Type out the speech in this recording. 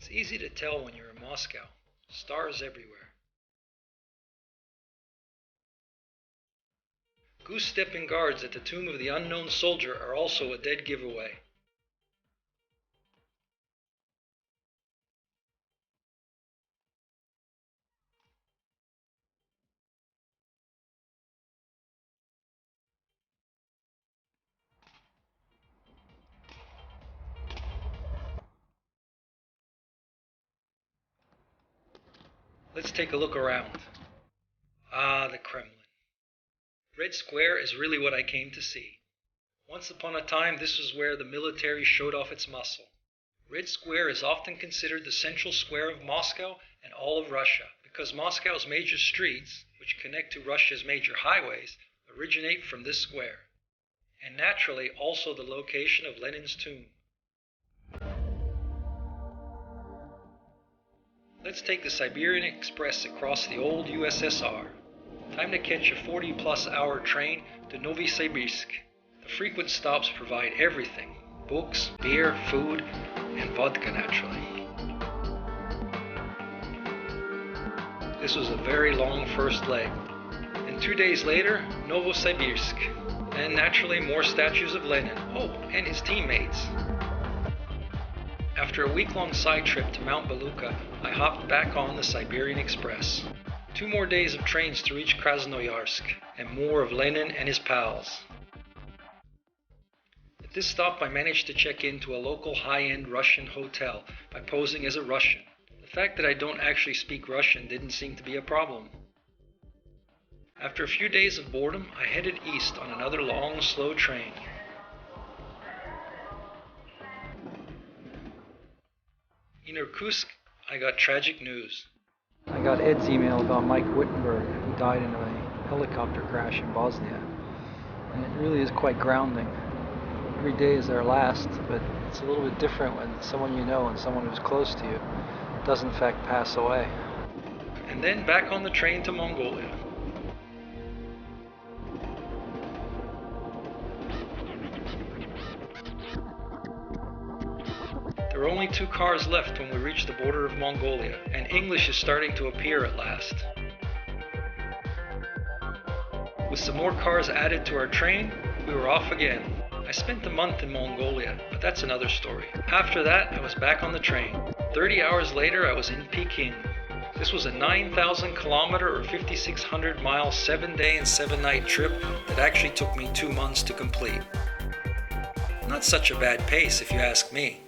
It's easy to tell when you're in Moscow. Stars everywhere. Goose-stepping guards at the tomb of the unknown soldier are also a dead giveaway. Let's take a look around. Ah, the Kremlin. Red Square is really what I came to see. Once upon a time, this was where the military showed off its muscle. Red Square is often considered the central square of Moscow and all of Russia, because Moscow's major streets, which connect to Russia's major highways, originate from this square, and naturally also the location of Lenin's tomb. Let's take the Siberian Express across the old USSR. Time to catch a 40-plus hour train to Novosibirsk. The frequent stops provide everything: books, beer, food, and vodka naturally. This was a very long first leg. And 2 days later, Novosibirsk. And naturally more statues of Lenin. Oh, and his teammates. After a week-long side trip to Mount Beluga, I hopped back on the Siberian Express. 2 more days of trains to reach Krasnoyarsk, and more of Lenin and his pals. At this stop I managed to check into a local high-end Russian hotel by posing as a Russian. The fact that I don't actually speak Russian didn't seem to be a problem. After a few days of boredom, I headed east on another long, slow train. In Irkutsk, I got tragic news. I got Ed's email about Mike Wittenberg, who died in a helicopter crash in Bosnia. And it really is quite grounding. Every day is their last, but it's a little bit different when someone you know and someone who's close to you does in fact pass away. And then back on the train to Mongolia. There are only 2 cars left when we reach the border of Mongolia, and English is starting to appear at last. With some more cars added to our train, we were off again. I spent a month in Mongolia, but that's another story. After that, I was back on the train. 30 hours later, I was in Peking. This was a 9,000 kilometer or 5,600 mile 7-day and 7-night trip that actually took me 2 months to complete. Not such a bad pace if you ask me.